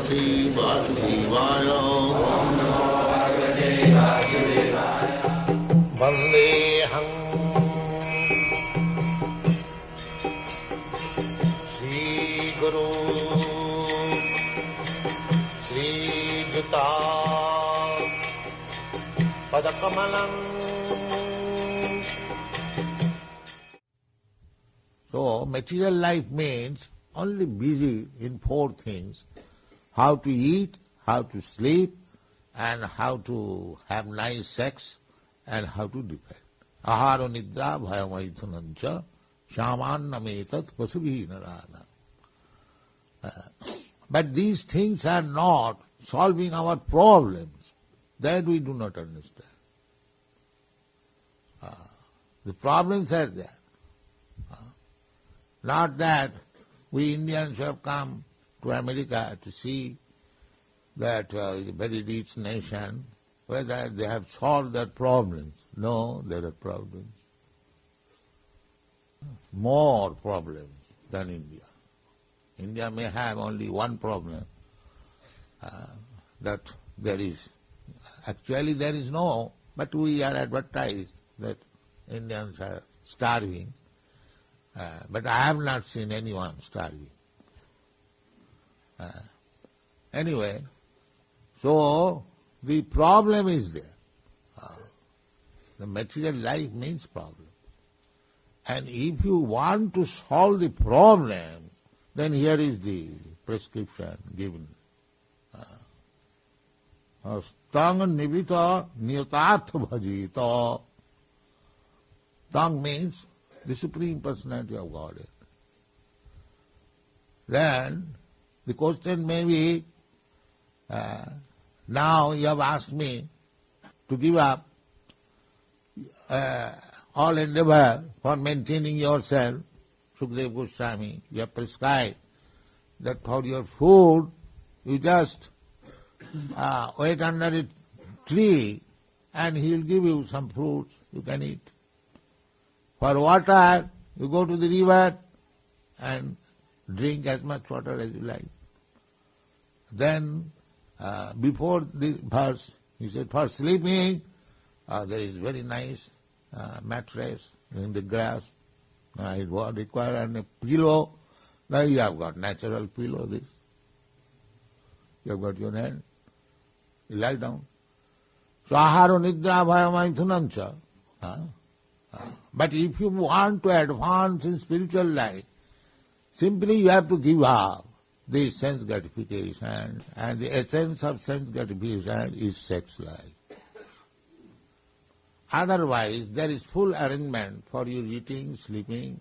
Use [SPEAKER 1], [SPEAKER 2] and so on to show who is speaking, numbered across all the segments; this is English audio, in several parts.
[SPEAKER 1] Bhagavate Vasudevaya. Vandeham Shri Guru Shri Juta Padakamalam. So, material life means only busy in four things: how to eat, how to sleep, and how to have nice sex, and how to defend. Aharo nidra bhayamaithunancha shamannametat pasubhi narana. But these things are not solving our problems. That we do not understand. The problems are there. Not that we Indians have come to America to see that very rich nation, whether they have solved their problems. No, there are problems. More problems than India. India may have only one problem, that there is, actually there is no, but we are advertised that Indians are starving. But I have not seen anyone starving. Anyway, so the problem is there. The material life means problem. And if you want to solve the problem, then here is the prescription given. Tang nivita niyatartha bhajita. Tang means the Supreme Personality of Godhead. Then the question may be, now you have asked me to give up all endeavor for maintaining yourself. Sukadeva Goswami, you have prescribed that for your food you just wait under a tree and he will give you some fruits you can eat. For water, you go to the river and drink as much water as you like. Then, before the verse, he said, for sleeping, there is very nice mattress in the grass. It would require a pillow. Now you have got natural pillow, this. You have got your hand. You lie down. So, aharo nidra bhayamaithunamcha. But if you want to advance in spiritual life, simply you have to give up the sense gratification, and the essence of sense gratification is sex life. Otherwise, there is full arrangement for your eating, sleeping,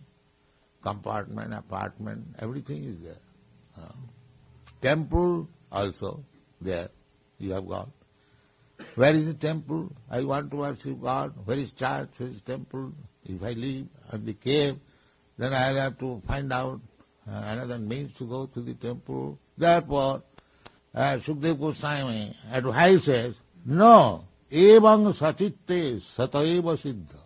[SPEAKER 1] compartment, apartment, everything is there. Temple also there, you have got. Where is the temple? I want to worship God. Where is church? Where is temple? If I live in the cave, then I will have to find out another means to go to the temple. Therefore, Sukadeva Goswami advises, no, evang sachitte sataiva siddha.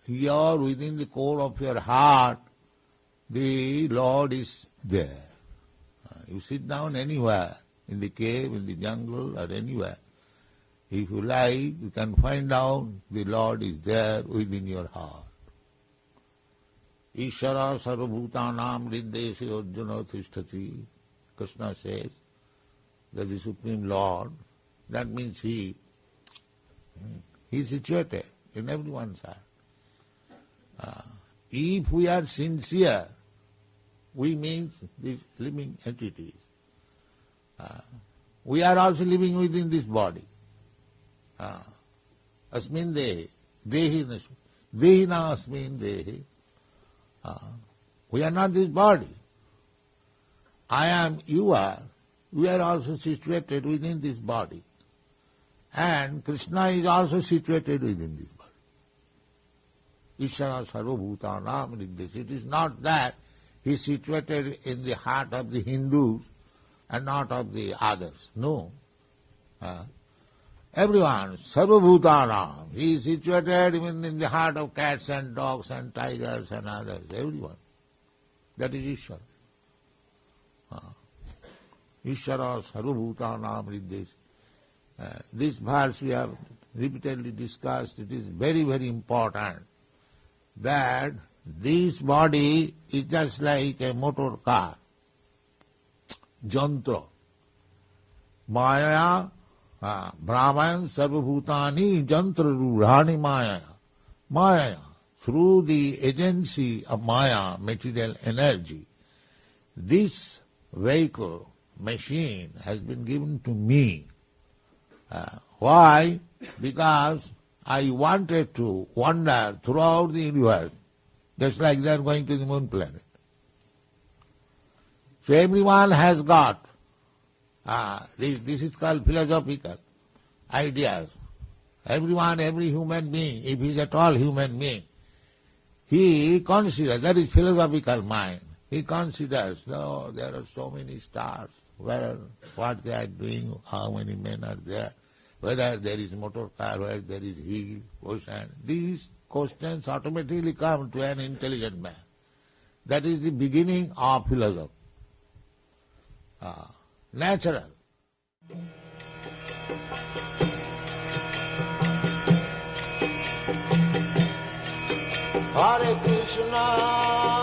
[SPEAKER 1] Here within the core of your heart, the Lord is there. You sit down anywhere, in the cave, in the jungle, or anywhere. If you like, you can find out the Lord is there within your heart. Ishara sarvabhutanam riddesi arjuna tishtati. Krishna says that the Supreme Lord, that means He is situated in everyone's heart. If we are sincere, we mean these living entities. We are also living within this body. Asmin dehi, dehi na asmin dehi. We are not this body. I am, you are. We are also situated within this body. And Krishna is also situated within this body. Ishara sarvabhutanam riddesi. It is not that He is situated in the heart of the Hindus and not of the others. No. Everyone, sarvabhutanam, He is situated even in the heart of cats and dogs and tigers and others, everyone. That is Ishvara. Ishvara sarvabhutanam hriddesh. This verse we have repeatedly discussed. It is very, very important that this body is just like a motor car, jantra. Maya, Brahman, sarvabhutani, jantra rurhani maya. Maya, through the agency of Maya, material energy, this vehicle, machine has been given to me. Why? Because I wanted to wander throughout the universe, just like they are going to the moon planet. So everyone has got, this is called philosophical ideas. Everyone, every human being, if he is at all human being, he considers, that is philosophical mind, he considers, oh, there are so many stars, what they are doing, how many men are there, whether there is motor car, whether there is hill, ocean. These questions automatically come to an intelligent man. That is the beginning of philosophy. Natural. Hare Krishna